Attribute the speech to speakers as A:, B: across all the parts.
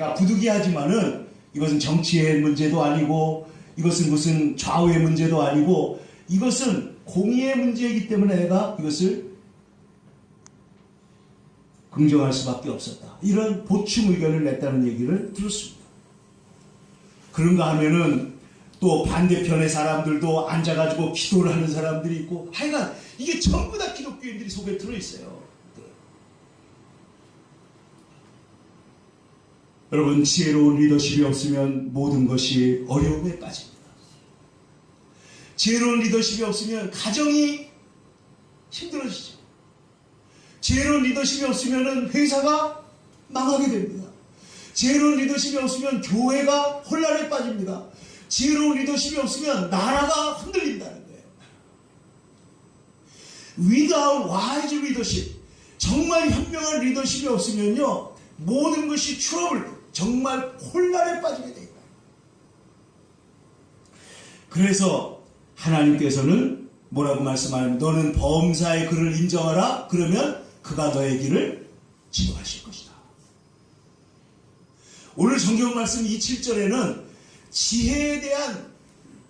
A: 우리가 부득이하지만은 이것은 정치의 문제도 아니고 이것은 무슨 좌우의 문제도 아니고 이것은 공의의 문제이기 때문에 내가 이것을 긍정할 수밖에 없었다. 이런 보충 의견을 냈다는 얘기를 들었습니다. 그런가 하면은 또 반대편의 사람들도 앉아가지고 기도를 하는 사람들이 있고 하여간 이게 전부 다 기독교인들이 속에 들어있어요. 여러분, 지혜로운 리더십이 없으면 모든 것이 어려움에 빠집니다. 지혜로운 리더십이 없으면 가정이 힘들어지죠. 지혜로운 리더십이 없으면 회사가 망하게 됩니다. 지혜로운 리더십이 없으면 교회가 혼란에 빠집니다. 지혜로운 리더십이 없으면 나라가 흔들린다는 거예요. Without wise leadership, 정말 현명한 리더십이 없으면요 모든 것이 트러블, 정말 혼란에 빠지게 됩니다. 그래서 하나님께서는 뭐라고 말씀하냐면 너는 범사의 그를 인정하라. 그러면 그가 너의 길을 지도하실 것이다. 오늘 성경 말씀 이 7절에는 지혜에 대한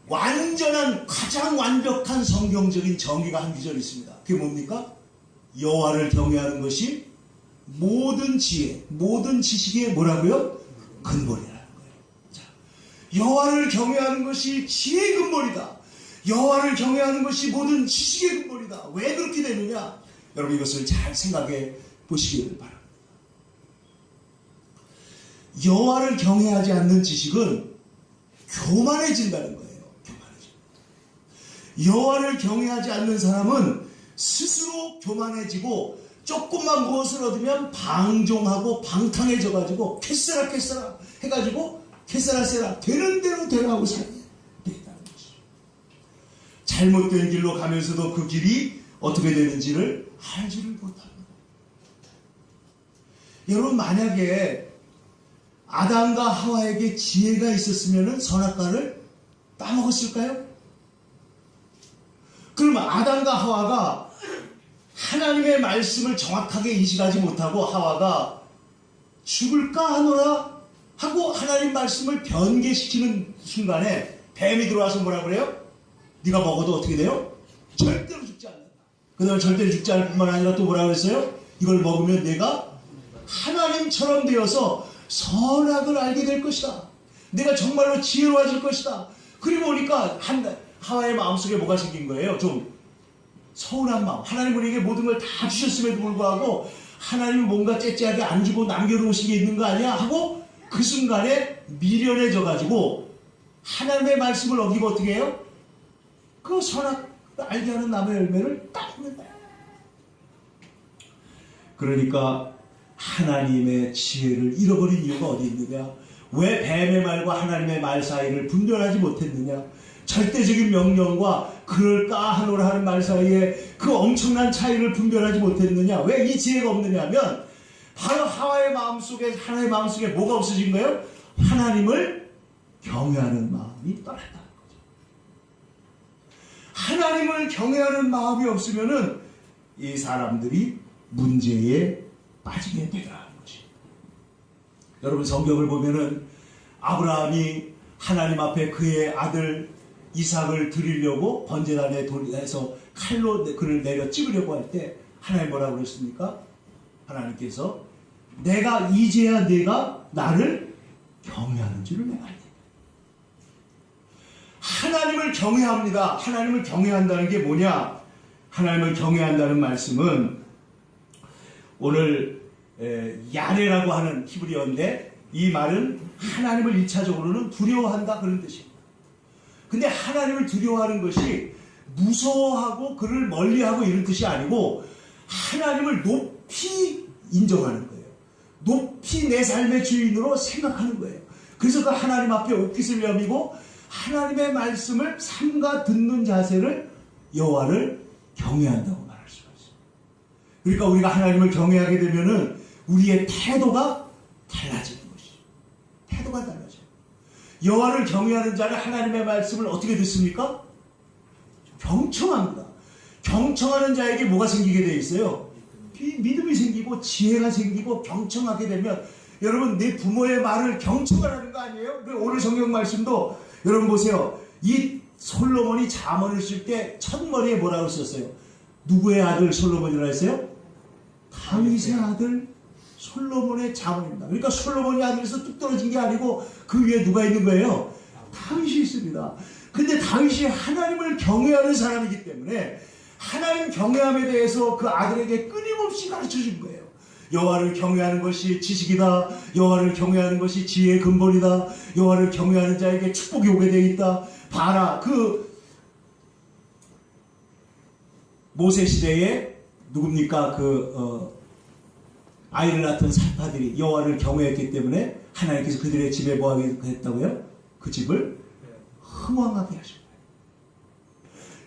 A: 완전한 가장 완벽한 성경적인 정의가 한 구절 있습니다. 그게 뭡니까? 여호와를 경외하는 것이 모든 지혜, 모든 지식의 뭐라고요? 근본이라는 거예요. 자, 여호와를 경외하는 것이 지혜의 근본이다. 여호와를 경외하는 것이 모든 지식의 근본이다. 왜 그렇게 되느냐? 여러분 이것을 잘 생각해 보시기를 바랍니다. 여호와를 경외하지 않는 지식은 교만해진다는 거예요. 교만해진다. 여호와를 경외하지 않는 사람은 스스로 교만해지고 조금만 무엇을 얻으면 방종하고 방탕해져가지고 캐세라 해가지고 캐세라 되는 대로 되라 하고 살게 된다는 것이죠. 잘못된 길로 가면서도 그 길이 어떻게 되는지를 알지를 못합니다. 여러분 만약에 아담과 하와에게 지혜가 있었으면 선악과를 따먹었을까요? 그러면 아담과 하와가 하나님의 말씀을 정확하게 인식하지 못하고 하와가 죽을까 하노라 하고 하나님 말씀을 변개시키는 순간에 뱀이 들어와서 뭐라 그래요? 네가 먹어도 어떻게 돼요? 절대로 죽지 않는다. 그 다음에 절대로 죽지 않을 뿐만 아니라 또 뭐라 그랬어요? 이걸 먹으면 내가 하나님처럼 되어서 선악을 알게 될 것이다. 내가 정말로 지혜로워질 것이다. 그리고 보니까 하와의 마음속에 뭐가 생긴 거예요? 좀 서운한 마음. 하나님 우리에게 모든 걸 다 주셨음에도 불구하고 하나님은 뭔가 째째하게 안 주고 남겨놓으신 게 있는 거 아니야? 하고 그 순간에 미련해져 가지고 하나님의 말씀을 어기고 어떻게 해요? 그 선악을 알게 하는 나무의 열매를 따먹는다. 그러니까 하나님의 지혜를 잃어버린 이유가 어디 있느냐? 왜 뱀의 말과 하나님의 말 사이를 분별하지 못했느냐? 절대적인 명령과 그럴까 하노라 하는 말 사이에 그 엄청난 차이를 분별하지 못했느냐? 왜 이 지혜가 없느냐 하면 바로 하와의 마음속에, 하나의 마음속에 뭐가 없어진 거예요? 하나님을 경외하는 마음이 떠났다는 거죠. 하나님을 경외하는 마음이 없으면은 이 사람들이 문제에 빠지게 되더라는 것입니다. 여러분 성경을 보면은 아브라함이 하나님 앞에 그의 아들 이삭을 드리려고 번제단에 돌려서 칼로 그를 내려 찍으려고 할 때 하나님 뭐라고 그랬습니까? 하나님께서 내가 이제야 내가 나를 경외하는 줄을 내가 알겠다. 하나님을 경외합니다. 하나님을 경외한다는 게 뭐냐? 하나님을 경외한다는 말씀은 오늘 야레라고 하는 히브리어인데 이 말은 하나님을 1차적으로는 두려워한다 그런 뜻입니다. 근데 하나님을 두려워하는 것이 무서워하고 그를 멀리하고 이런 뜻이 아니고 하나님을 높이 인정하는 거예요. 높이 내 삶의 주인으로 생각하는 거예요. 그래서 그 하나님 앞에 옷깃을 여미고 하나님의 말씀을 삼가 듣는 자세를 여호와를 경외한다고 말할 수가 있어요. 그러니까 우리가 하나님을 경외하게 되면은 우리의 태도가 달라지는 것이죠. 태도가 달라져요. 여호와를 경외하는 자는 하나님의 말씀을 어떻게 듣습니까? 경청합니다. 경청하는 자에게 뭐가 생기게 되어 있어요? 믿음이 생기고 지혜가 생기고 경청하게 되면 여러분 내 부모의 말을 경청하라는 거 아니에요? 오늘 성경 말씀도 여러분 보세요. 이 솔로몬이 잠언을 쓸 때 첫머리에 뭐라고 썼어요? 누구의 아들 솔로몬이라고 했어요? 다윗의 아들 솔로몬의 잠언입니다. 그러니까 솔로몬이 아들에서 뚝 떨어진 게 아니고 그 위에 누가 있는 거예요? 다윗이 있습니다. 근데 다윗이 하나님을 경외하는 사람이기 때문에 하나님 경외함에 대해서 그 아들에게 끊임없이 가르쳐 준 거예요. 여호와를 경외하는 것이 지식이다. 여호와를 경외하는 것이 지혜의 근본이다. 여호와를 경외하는 자에게 축복이 오게 되어 있다. 봐라, 그 모세 시대에 누굽니까? 아이를 낳던 살파들이 여호와를 경외했기 때문에 하나님께서 그들의 집에 뭐하게 했다고요? 그 집을 흥왕하게 하신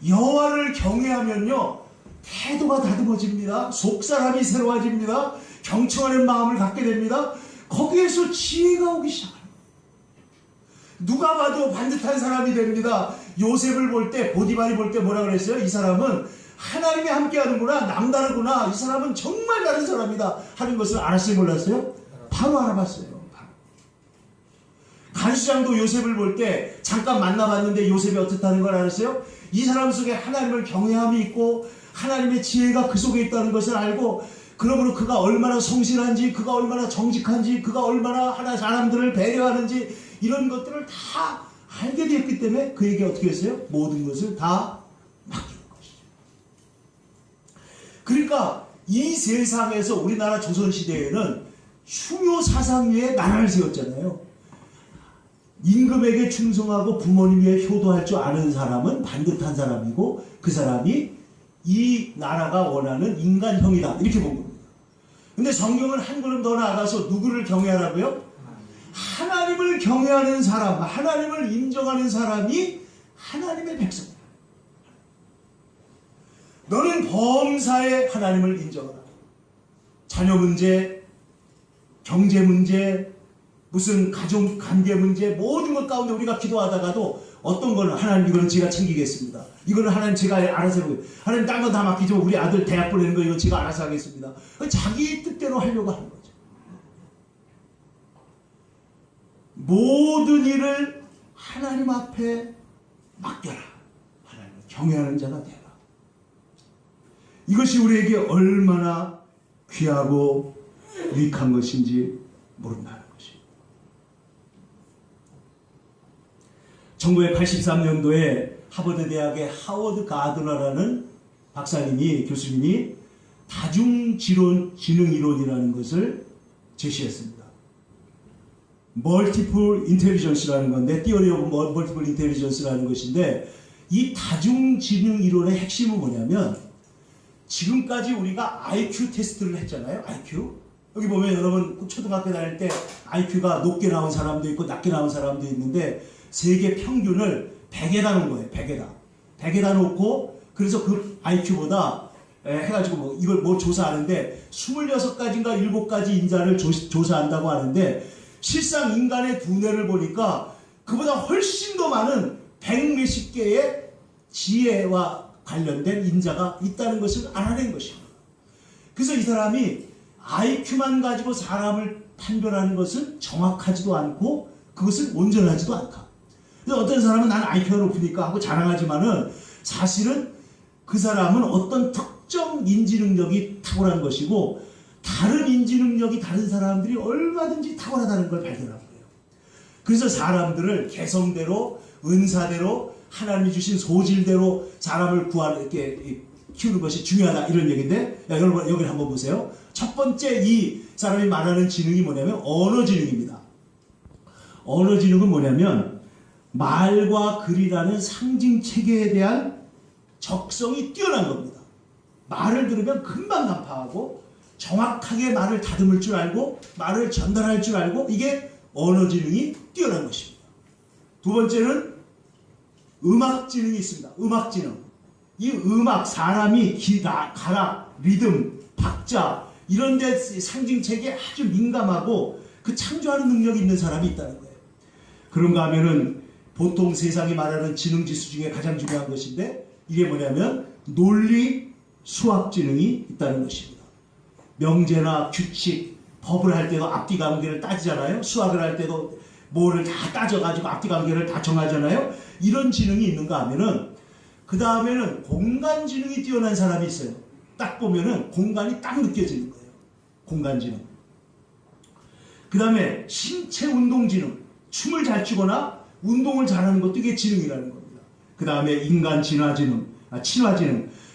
A: 거예요. 여호와를 경외하면요, 태도가 다듬어집니다. 속사람이 새로워집니다. 경청하는 마음을 갖게 됩니다. 거기에서 지혜가 오기 시작합니다. 누가 봐도 반듯한 사람이 됩니다. 요셉을 볼 때, 보디발이 볼 때 뭐라 그랬어요? 이 사람은 하나님이 함께하는구나, 남다르구나, 이 사람은 정말 다른 사람이다 하는 것을 알았어요, 몰랐어요? 바로 알아봤어요. 간수장도 요셉을 볼 때 잠깐 만나봤는데 요셉이 어떻다는 걸 알았어요? 이 사람 속에 하나님을 경외함이 있고 하나님의 지혜가 그 속에 있다는 것을 알고, 그러므로 그가 얼마나 성실한지, 그가 얼마나 정직한지, 그가 얼마나 하나 사람들을 배려하는지 이런 것들을 다 알게 되었기 때문에 그에게 어떻게 했어요? 모든 것을 다 맡기는 것이죠. 그러니까 이 세상에서 우리나라 조선시대에는 흉요 사상 위에 나라를 세웠잖아요. 임금에게 충성하고 부모님 위에 효도할 줄 아는 사람은 반듯한 사람이고 그 사람이 이 나라가 원하는 인간형이다, 이렇게 본 겁니다. 근데 성경은 한 걸음 더 나아가서 누구를 경외하라고요? 하나님을 경외하는 사람, 하나님을 인정하는 사람이 하나님의 백성이다. 너는 범사에 하나님을 인정하라. 자녀 문제, 경제 문제, 무슨 가족 관계 문제, 모든 것 가운데 우리가 기도하다가도 어떤 거는 하나님 이거는 제가 챙기겠습니다. 이거는 하나님 제가 알아서 해보겠습니다. 하나님 딴 거 다 맡기죠. 우리 아들 대학 보내는 거 이거 제가 알아서 하겠습니다. 자기 뜻대로 하려고 하는 거죠. 모든 일을 하나님 앞에 맡겨라. 하나님을 경외하는 자가 되라. 이것이 우리에게 얼마나 귀하고 유익한 것인지 모른다는 것입니다. 1983년도에 하버드 대학의 하워드 가드너라는 박사님이, 교수님이 다중지능 이론이라는 것을 제시했습니다. 멀티플 인텔리전스라는 건데, 티어리 오브 멀티플 인텔리전스라는 것인데, 이 다중지능 이론의 핵심은 뭐냐면, 지금까지 우리가 IQ 테스트를 했잖아요. IQ. 여기 보면 여러분 초등학교 다닐 때 IQ가 높게 나온 사람도 있고 낮게 나온 사람도 있는데, 세계 평균을 100에다 놓은 거예요. 100에다 놓고, 그래서 그 IQ보다 해가지고 뭐 이걸 뭐 조사하는데 26가지인가 7가지 인자를 조사한다고 하는데, 실상 인간의 두뇌를 보니까 그보다 훨씬 더 많은 100몇십 개의 지혜와 관련된 인자가 있다는 것을 알아낸 것입니다. 그래서 이 사람이 IQ만 가지고 사람을 판별하는 것은 정확하지도 않고 그것은 온전하지도 않다. 그래서 어떤 사람은 난 IQ가 높으니까 하고 자랑하지만은 사실은 그 사람은 어떤 특정 인지 능력이 탁월한 것이고, 다른 인지 능력이 다른 사람들이 얼마든지 탁월하다는 걸 발견한 거예요. 그래서 사람들을 개성대로, 은사대로, 하나님이 주신 소질대로 사람을 이렇게 키우는 것이 중요하다, 이런 얘기인데, 여러분 여기 한번 보세요. 첫 번째 이 사람이 말하는 지능이 뭐냐면 언어 지능입니다. 언어 지능은 뭐냐면 말과 글이라는 상징 체계에 대한 적성이 뛰어난 겁니다. 말을 들으면 금방 간파하고 정확하게 말을 다듬을 줄 알고 말을 전달할 줄 알고, 이게 언어 지능이 뛰어난 것입니다. 두 번째는 음악 지능이 있습니다. 음악 지능. 이 음악, 사람이 가락, 리듬, 박자 이런 데 상징 체계에 아주 민감하고 그 창조하는 능력이 있는 사람이 있다는 거예요. 그런가 하면은 보통 세상이 말하는 지능 지수 중에 가장 중요한 것인데, 이게 뭐냐면 논리, 수학 지능이 있다는 것입니다. 명제나 규칙, 법을 할 때도 앞뒤 관계를 따지잖아요. 수학을 할 때도 뭐를 다 따져가지고 앞뒤 관계를 다 정하잖아요. 이런 지능이 있는가 하면은 그 다음에는 공간 지능이 뛰어난 사람이 있어요. 딱 보면은 공간이 딱 느껴지는 거예요. 공간 지능. 그 다음에 신체 운동 지능. 춤을 잘 추거나 운동을 잘하는 것도 이게 지능이라는 겁니다. 그 다음에 인간 친화 지능.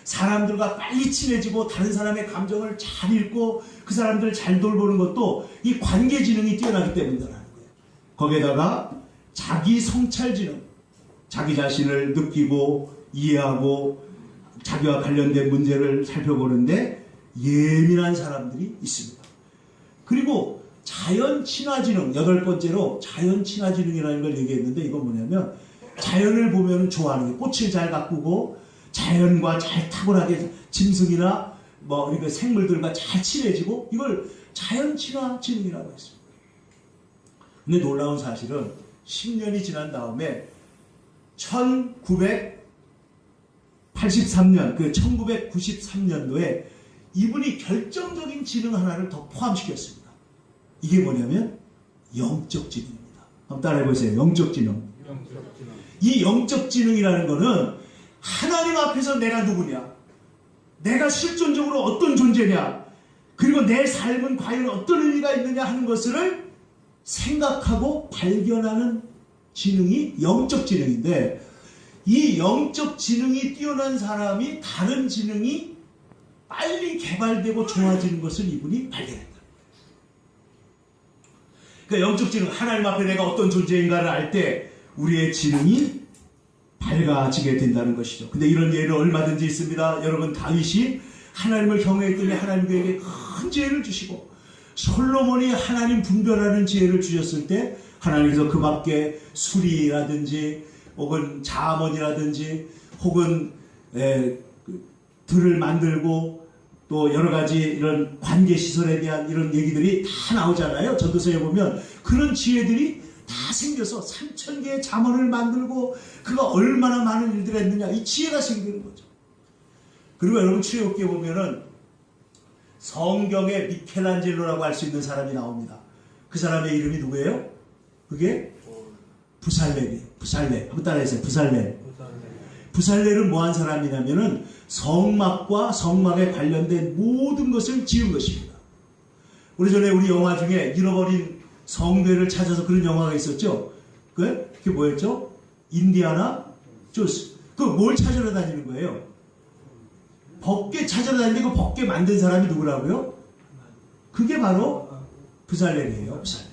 A: 사람들과 빨리 친해지고 다른 사람의 감정을 잘 읽고 그 사람들을 잘 돌보는 것도 이 관계 지능이 뛰어나기 때문이라는 거예요. 거기에다가 자기 성찰 지능. 자기 자신을 느끼고 이해하고 자기와 관련된 문제를 살펴보는데 예민한 사람들이 있습니다. 그리고 자연 친화 지능, 8번째로 자연 친화 지능이라는 걸 얘기했는데 이건 뭐냐면 자연을 보면 좋아하는 게 꽃을 잘 가꾸고 자연과 잘 탁월하게 짐승이나 뭐 이렇게 생물들과 잘 친해지고 이걸 자연 친화 지능이라고 했습니다. 근데 놀라운 사실은 10년이 지난 다음에 1983년, 1993년도에 이분이 결정적인 지능 하나를 더 포함시켰습니다. 이게 뭐냐면 영적 지능입니다. 한번 따라해보세요. 영적 지능. 이 영적 지능이라는 거는 하나님 앞에서 내가 누구냐, 내가 실존적으로 어떤 존재냐, 그리고 내 삶은 과연 어떤 의미가 있느냐 하는 것을 생각하고 발견하는 지능이 영적 지능인데, 이 영적 지능이 뛰어난 사람이 다른 지능이 빨리 개발되고 좋아지는 것을 이분이 발견했다. 그러니까 영적 지능, 하나님 앞에 내가 어떤 존재인가를 알 때 우리의 지능이 밝아지게 된다는 것이죠. 근데 이런 예는 얼마든지 있습니다. 여러분, 다윗이 하나님을 경외했더니 하나님 그에게 큰 지혜를 주시고, 솔로몬이 하나님 분별하는 지혜를 주셨을 때 하나님께서 그 밖에 수리라든지 혹은 자문이라든지 혹은 들을 만들고 또 여러 가지 이런 관계 시설에 대한 이런 얘기들이 다 나오잖아요. 전도서에 보면 그런 지혜들이 다 생겨서 3,000개의 자문을 만들고 그가 얼마나 많은 일들을 했느냐, 이 지혜가 생기는 거죠. 그리고 여러분, 출애굽기에 보면은 성경에 미켈란젤로라고 할 수 있는 사람이 나옵니다. 그 사람의 이름이 누구예요? 그게 부살렐이에요. 부살렐. 한번 따라해주세요. 부살렐. 부살렐은 뭐한 사람이냐면은 성막과 성막에 관련된 모든 것을 지은 것입니다. 오래전에 우리 영화 중에 잃어버린 성궤를 찾아서 그런 영화가 있었죠. 그게 뭐였죠? 인디아나 존스. 그 뭘 찾으러 다니는 거예요? 법궤 찾으러 다니는데 그 법궤 만든 사람이 누구라고요? 그게 바로 부살렐이에요. 부살렐.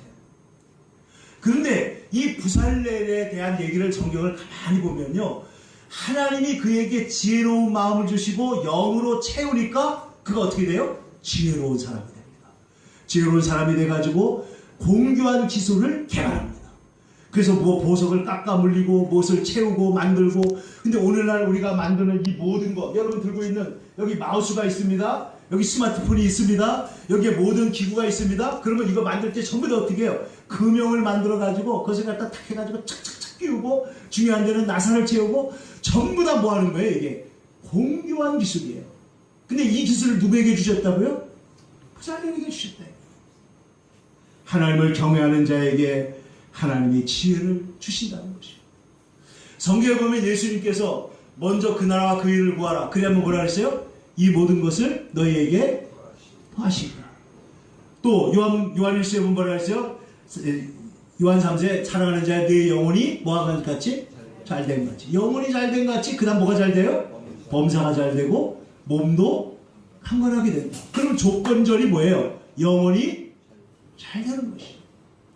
A: 그런데 이 부살렐에 대한 얘기를 성경을 가만히 보면요, 하나님이 그에게 지혜로운 마음을 주시고 영으로 채우니까 그가 어떻게 돼요? 지혜로운 사람이 됩니다. 지혜로운 사람이 돼가지고 공교한 기술을 개발합니다. 그래서 뭐 보석을 깎아 물리고 무엇을 채우고 만들고. 근데 오늘날 우리가 만드는 이 모든 거, 여러분 들고 있는 여기 마우스가 있습니다. 여기 스마트폰이 있습니다. 여기에 모든 기구가 있습니다. 그러면 이거 만들 때 전부 다 어떻게 해요? 금형을 만들어 가지고 그것을 갖다 탁 해가지고 착착착 끼우고 중요한 데는 나사를 채우고 전부 다 뭐 하는 거예요? 이게 공교한 기술이에요. 근데 이 기술을 누구에게 주셨다고요? 부살렐에게 주셨다. 하나님을 경외하는 자에게 하나님이 지혜를 주신다는 것이에요. 성경에 보면 예수님께서 먼저 그 나라와 그 일을 구하라. 그래야만 뭐라 그랬어요? 이 모든 것을 너희에게 더하시리라. 또 요한일서에 보면 뭐라 그랬어요? 요한 3세 사랑하는 자의 내 영혼이 뭐가 같이? 잘된 같이. 영혼이 잘된 같이 그 다음 뭐가 잘 돼요? 범사가 잘 되고 몸도 강건하게 된다. 그럼 조건절이 뭐예요? 영혼이 잘 되는 것이에요.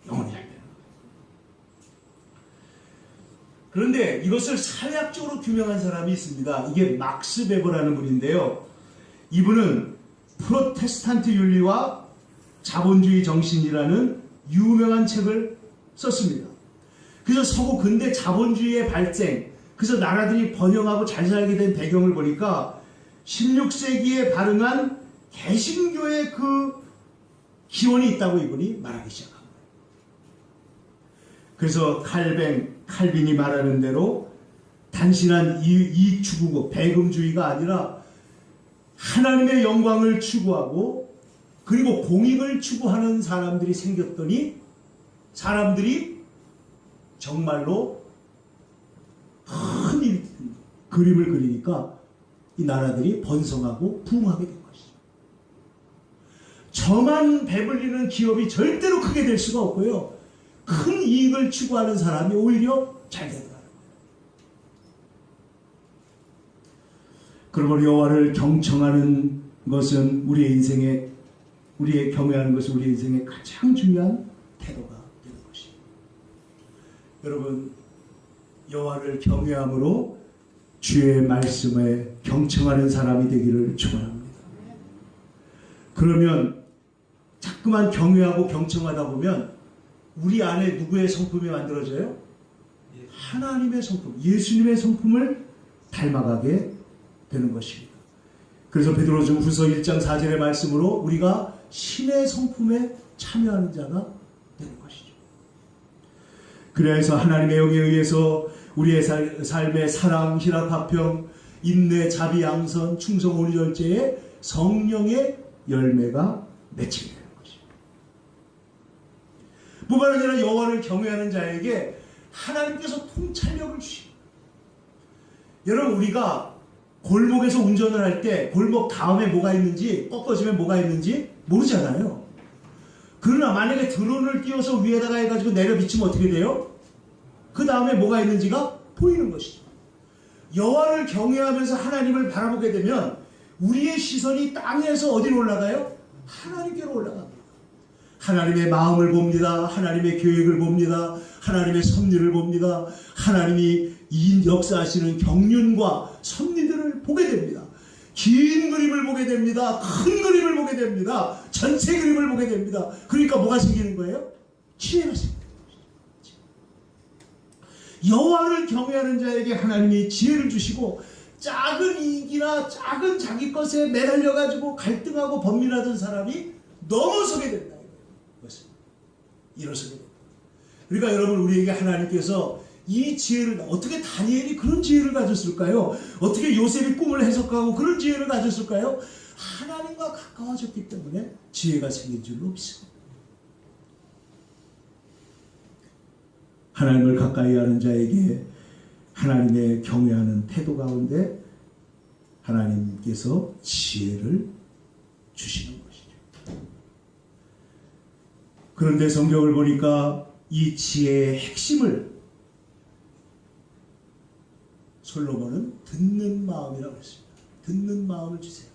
A: 영혼이 잘 되는. 그런데 이것을 사회학적으로 규명한 사람이 있습니다. 이게 막스 베버라는 분인데요. 이분은 프로테스탄트 윤리와 자본주의 정신이라는 유명한 책을 썼습니다. 그래서 서구 근대 자본주의의 발생, 그래서 나라들이 번영하고 잘 살게 된 배경을 보니까 16세기에 발흥한 개신교의 그 기원이 있다고 이분이 말하기 시작합니다. 그래서 칼빈이 말하는 대로 단순한 이익 추구고 배금주의가 아니라 하나님의 영광을 추구하고 그리고 공익을 추구하는 사람들이 생겼더니 사람들이 정말로 큰 그림을 그리니까 이 나라들이 번성하고 부흥하게 된 것이죠. 저만 배불리는 기업이 절대로 크게 될 수가 없고요. 큰 이익을 추구하는 사람이 오히려 잘 되더라고요. 그러므로 여호와를 경청하는 것은 우리의 경외하는 것은 우리의 인생의 가장 중요한 태도가 되는 것입니다. 여러분, 여호와를 경외함으로 주의 말씀에 경청하는 사람이 되기를 축원합니다. 그러면 자꾸만 경외하고 경청하다 보면 우리 안에 누구의 성품이 만들어져요? 하나님의 성품, 예수님의 성품을 닮아가게 되는 것입니다. 그래서 베드로전후서 1장 4절의 말씀으로 우리가 신의 성품에 참여하는 자가 되는 것이죠. 그래서 하나님의 영에 의해서 우리의 삶의 사랑, 희락, 화평, 인내, 자비, 양선, 충성, 온유, 절제에 성령의 열매가 맺히게 되는 것입니다. 뿐만 아니라 여호와를 경외하는 자에게 하나님께서 통찰력을 주십니다. 여러분, 우리가 골목에서 운전을 할 때 골목 다음에 뭐가 있는지, 꺾어지면 뭐가 있는지 모르잖아요. 그러나 만약에 드론을 띄워서 위에다가 해가지고 내려 비치면 어떻게 돼요? 그 다음에 뭐가 있는지가 보이는 것이죠. 여호와를 경외하면서 하나님을 바라보게 되면 우리의 시선이 땅에서 어디로 올라가요? 하나님께로 올라갑니다. 하나님의 마음을 봅니다. 하나님의 계획을 봅니다. 하나님의 섭리를 봅니다. 하나님이 이 역사하시는 경륜과 섭리들을 보게 됩니다. 긴 그림을 보게 됩니다. 큰 그림을 보게 됩니다. 전체 그림을 보게 됩니다. 그러니까 뭐가 생기는 거예요? 지혜가 생깁니다. 여호와를 경외하는 자에게 하나님이 지혜를 주시고 작은 이익이나 작은 자기 것에 매달려가지고 갈등하고 번민하던 사람이 넘어서게 된다. 일어서게 됩니다. 그러니까 여러분, 우리에게 하나님께서 이 지혜를, 어떻게 다니엘이 그런 지혜를 가졌을까요? 어떻게 요셉이 꿈을 해석하고 그런 지혜를 가졌을까요? 하나님과 가까워졌기 때문에 지혜가 생긴 줄로 믿습니다. 하나님을 가까이 하는 자에게 하나님의 경외하는 태도 가운데 하나님께서 지혜를 주시는 것이죠. 그런데 성경을 보니까 이 지혜의 핵심을 솔로몬은 듣는 마음이라고 했습니다. 듣는 마음을 주세요.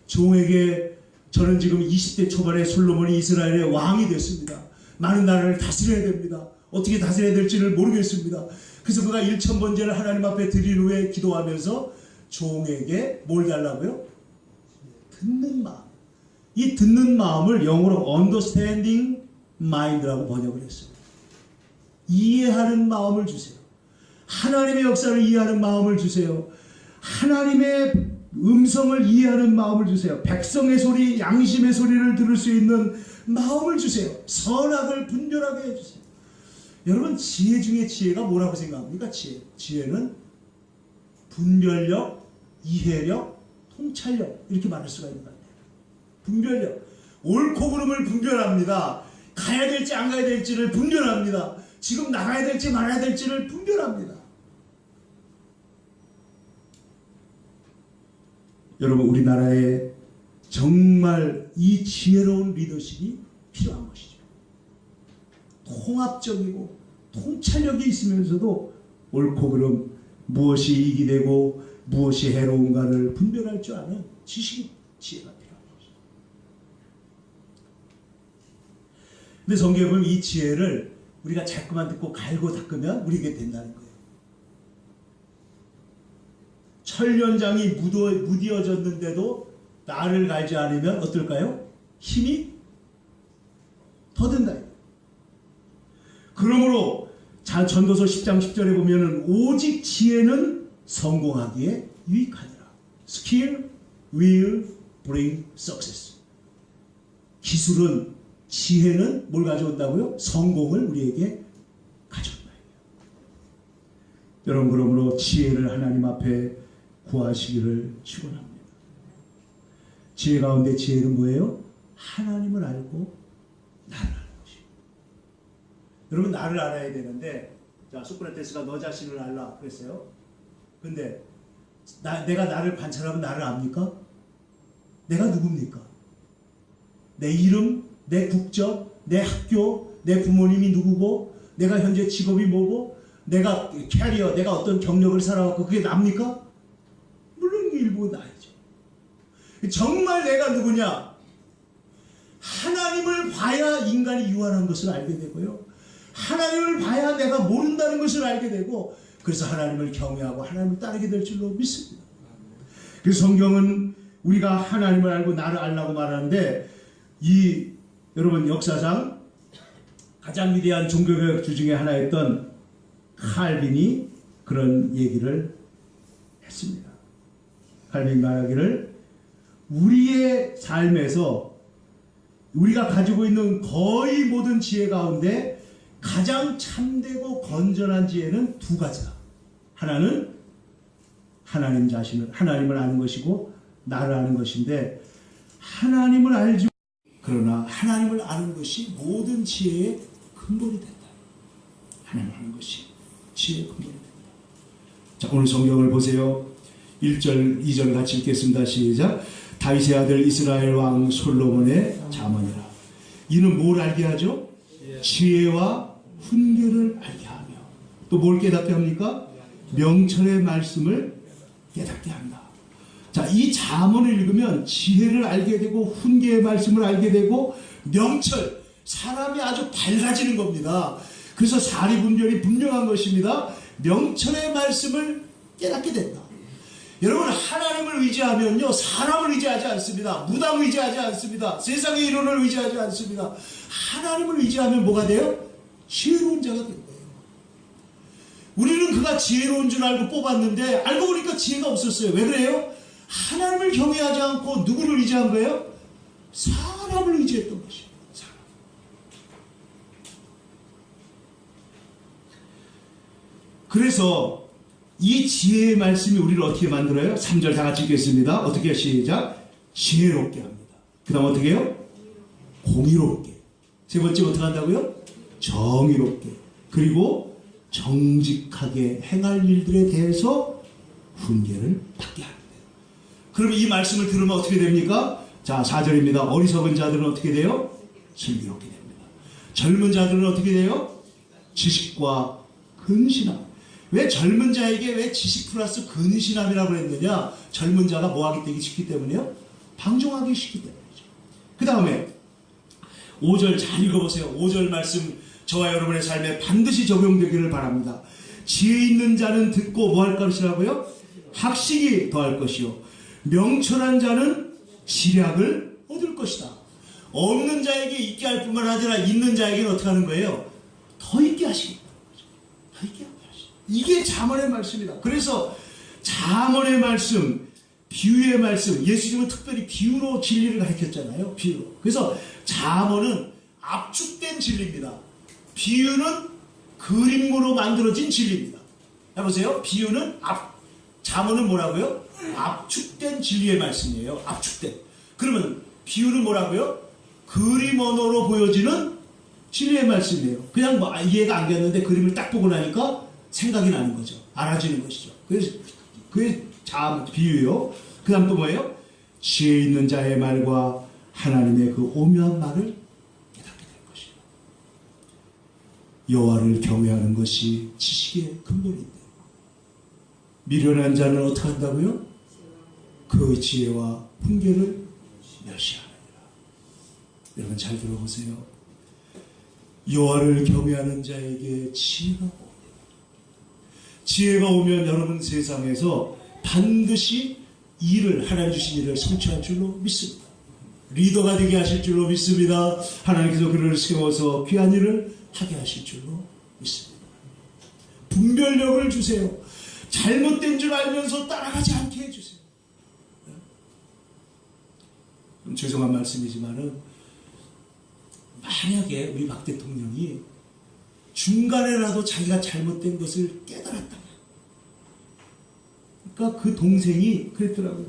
A: 종에게, 저는 지금 20대 초반에 솔로몬이 이스라엘의 왕이 됐습니다. 많은 나라를 다스려야 됩니다. 어떻게 다스려야 될지를 모르겠습니다. 그래서 그가 1000번제를 하나님 앞에 드린 후에 기도하면서 종에게 뭘 달라고요? 듣는 마음. 이 듣는 마음을 영어로 understanding mind라고 번역을 했습니다. 이해하는 마음을 주세요. 하나님의 역사를 이해하는 마음을 주세요. 하나님의 음성을 이해하는 마음을 주세요. 백성의 소리, 양심의 소리를 들을 수 있는 마음을 주세요. 선악을 분별하게 해주세요. 여러분, 지혜 중에 지혜가 뭐라고 생각합니까? 지혜는 분별력, 이해력, 통찰력, 이렇게 말할 수가 있는 것 같아요. 분별력, 옳고 그름을 분별합니다. 가야 될지 안 가야 될지를 분별합니다. 지금 나가야 될지 말아야 될지를 분별합니다. 여러분, 우리나라에 정말 이 지혜로운 리더십이 필요한 것이죠. 통합적이고 통찰력이 있으면서도 옳고 그름, 무엇이 이익이 되고 무엇이 해로운가를 분별할 줄 아는 지식이, 지혜가 필요한 것이죠. 근데 성경에 보면 이 지혜를 우리가 자꾸만 듣고 갈고 닦으면 우리에게 된다는 거예요. 철연장이 무뎌졌는데도 나를 갈지 않으면 어떨까요? 힘이 더 든다. 그러므로 전도서 10장 10절에 보면은 오직 지혜는 성공하기에 유익하니라. Skill will bring success. 기술은, 지혜는 뭘 가져온다고요? 성공을 우리에게 가져온다. 여러분, 그러므로 지혜를 하나님 앞에 구하시기를 축원합니다. 지혜 가운데 지혜는 뭐예요? 하나님을 알고 나를 아는 것이에요. 여러분, 나를 알아야 되는데, 자, 소크라테스가 너 자신을 알라 그랬어요. 근데 내가 나를 관찰하면 나를 압니까? 내가 누굽니까? 내 이름, 내 국적, 내 학교, 내 부모님이 누구고, 내가 현재 직업이 뭐고, 내가 캐리어, 내가 어떤 경력을 살아왔고, 그게 납니까? 물론 일부 나이죠. 정말 내가 누구냐? 하나님을 봐야 인간이 유한한 것을 알게 되고요. 하나님을 봐야 내가 모른다는 것을 알게 되고, 그래서 하나님을 경외하고 하나님을 따르게 될 줄로 믿습니다. 그래서 성경은 우리가 하나님을 알고 나를 알라고 말하는데, 여러분 역사상 가장 위대한 종교개혁주 중에 하나였던 칼빈이 그런 얘기를 했습니다. 칼빈이 말하기를, 우리의 삶에서 우리가 가지고 있는 거의 모든 지혜 가운데 가장 참되고 건전한 지혜는 두 가지다. 하나는 하나님을 아는 것이고 나를 아는 것인데, 하나님을 알지, 그러나 하나님을 아는 것이 모든 지혜의 근본이 된다. 하나님을 아는 것이 지혜의 근본이 된다. 자, 오늘 성경을 보세요. 1절, 2절 같이 읽겠습니다. 시작. 다윗의 아들 이스라엘 왕 솔로몬의 잠언이라. 이는 뭘 알게 하죠? 지혜와 훈계를 알게 하며, 또 뭘 깨닫게 합니까? 명철의 말씀을 깨닫게 한다. 자, 이 잠언을 읽으면 지혜를 알게 되고 훈계의 말씀을 알게 되고 명철, 사람이 아주 밝아지는 겁니다. 그래서 사리분별이 분명한 것입니다. 명철의 말씀을 깨닫게 된다. 여러분, 하나님을 의지하면요, 사람을 의지하지 않습니다. 무당 의지하지 않습니다. 세상의 이론을 의지하지 않습니다. 하나님을 의지하면 뭐가 돼요? 지혜로운 자가 된 거예요. 우리는 그가 지혜로운 줄 알고 뽑았는데 알고 보니까 지혜가 없었어요. 왜 그래요? 하나님을 경외하지 않고 누구를 의지한 거예요? 사람을 의지했던 것입니다. 사람. 그래서 이 지혜의 말씀이 우리를 어떻게 만들어요? 3절 다 같이 읽겠습니다. 어떻게 시작? 지혜롭게 합니다. 그 다음 어떻게 해요? 공의롭게. 세 번째 어떻게 한다고요? 정의롭게. 그리고 정직하게 행할 일들에 대해서 훈계를 받게 합니다. 그러면 이 말씀을 들으면 어떻게 됩니까? 자, 4절입니다. 어리석은 자들은 어떻게 돼요? 슬기롭게 됩니다. 젊은 자들은 어떻게 돼요? 지식과 근신함. 왜 젊은 자에게 왜 지식 플러스 근신함이라고 했느냐? 젊은 자가 뭐하기 되기 쉽기 때문에요? 방종하기 쉽기 때문이죠. 그 다음에 5절 잘 읽어보세요. 5절 말씀 저와 여러분의 삶에 반드시 적용되기를 바랍니다. 지혜 있는 자는 듣고 뭐 할 것이라고요? 학식이 더할 것이요, 명철한 자는 지략을 얻을 것이다. 없는 자에게 있게 할 뿐만 아니라 있는 자에게는 어떻게 하는 거예요? 더 있게 하시겠다. 더 있게 하시겠다. 이게 잠언의 말씀이다. 그래서 잠언의 말씀, 비유의 말씀, 예수님은 특별히 비유로 진리를 가르쳤잖아요. 비유로. 그래서 잠언은 압축된 진리입니다. 비유는 그림으로 만들어진 진리입니다. 해보세요. 잠언은 뭐라고요? 압축된 진리의 말씀이에요. 압축된. 그러면 비유는 뭐라고요? 그림 언어로 보여지는 진리의 말씀이에요. 그냥 뭐 이해가 안 됐는데 그림을 딱 보고 나니까 생각이 나는 거죠. 알아지는 것이죠. 그래서 그게 비유요. 그 다음 또 뭐예요? 지혜 있는 자의 말과 하나님의 그 오묘한 말을 깨닫게 될 것이에요. 여호와를 경외하는 것이 지식의 근본인데, 미련한 자는 어떻게 한다고요? 그 지혜와 훈계를 멸시하느니라. 여러분 잘 들어보세요. 여호와를 경외하는 자에게 지혜가 옵니다. 지혜가 오면 여러분 세상에서 반드시 하나님 주신 일을 성취할 줄로 믿습니다. 리더가 되게 하실 줄로 믿습니다. 하나님께서 그를 세워서 귀한 일을 하게 하실 줄로 믿습니다. 분별력을 주세요. 잘못된 줄 알면서 따라가지 않게 해주세요. 좀 죄송한 말씀이지만은, 만약에 우리 박 대통령이 중간에라도 자기가 잘못된 것을 깨달았다면, 그러니까 그 동생이 그랬더라고요.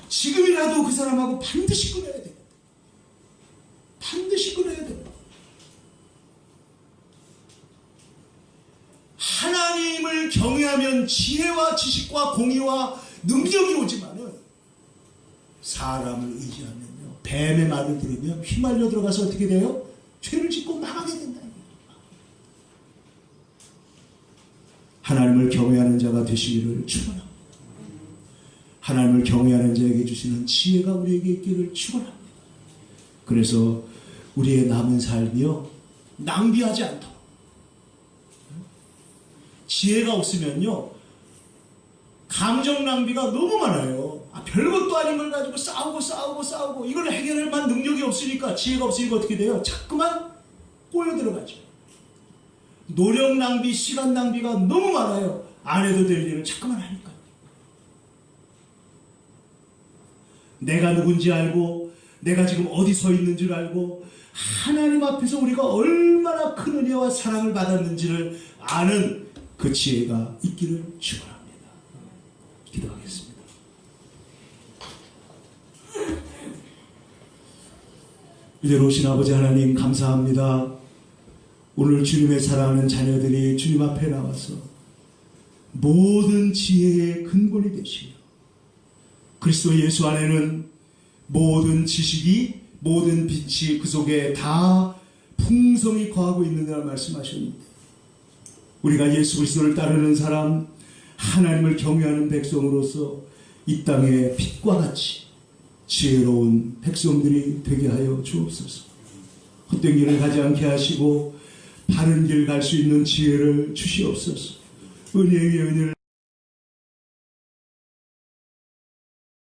A: 지금이라도 그 사람하고 반드시 끊어야 돼요. 반드시 끊어야 돼요. 하나님을 경외하면 지혜와 지식과 공의와 능력이 오지만은 사람을 의지하면요, 뱀의 말을 들으면 휘말려 들어가서 어떻게 돼요? 죄를 짓고 망하게 된다. 하나님을 경외하는 자가 되시기를 축원합니다. 하나님을 경외하는 자에게 주시는 지혜가 우리에게 있기를 축원합니다. 그래서 우리의 남은 삶이요, 낭비하지 않도록. 지혜가 없으면요, 감정 낭비가 너무 많아요. 별것도 아닌 걸 가지고 싸우고 이걸 해결할 만한 능력이 없으니까, 지혜가 없으니까 어떻게 돼요? 자꾸만 꼬여 들어가죠. 노력 낭비, 시간 낭비가 너무 많아요. 안 해도 될 일을 자꾸만 하니까. 내가 누군지 알고, 내가 지금 어디 서 있는 줄 알고, 하나님 앞에서 우리가 얼마나 큰 은혜와 사랑을 받았는지를 아는 그 지혜가 있기를 축원합니다. 기도하겠습니다. 이제로 오신 아버지 하나님, 감사합니다. 오늘 주님의 사랑하는 자녀들이 주님 앞에 나와서 모든 지혜의 근본이 되시며, 그리스도 예수 안에는 모든 지식이, 모든 빛이 그 속에 다 풍성히 거하고 있는다는 말씀하셨는데, 우리가 예수 그리스도를 따르는 사람, 하나님을 경외하는 백성으로서 이 땅의 빛과 같이 지혜로운 백성들이 되게 하여 주옵소서. 헛된 길을 가지 않게 하시고 바른 길 갈 수 있는 지혜를 주시옵소서. 은혜 위에 은혜를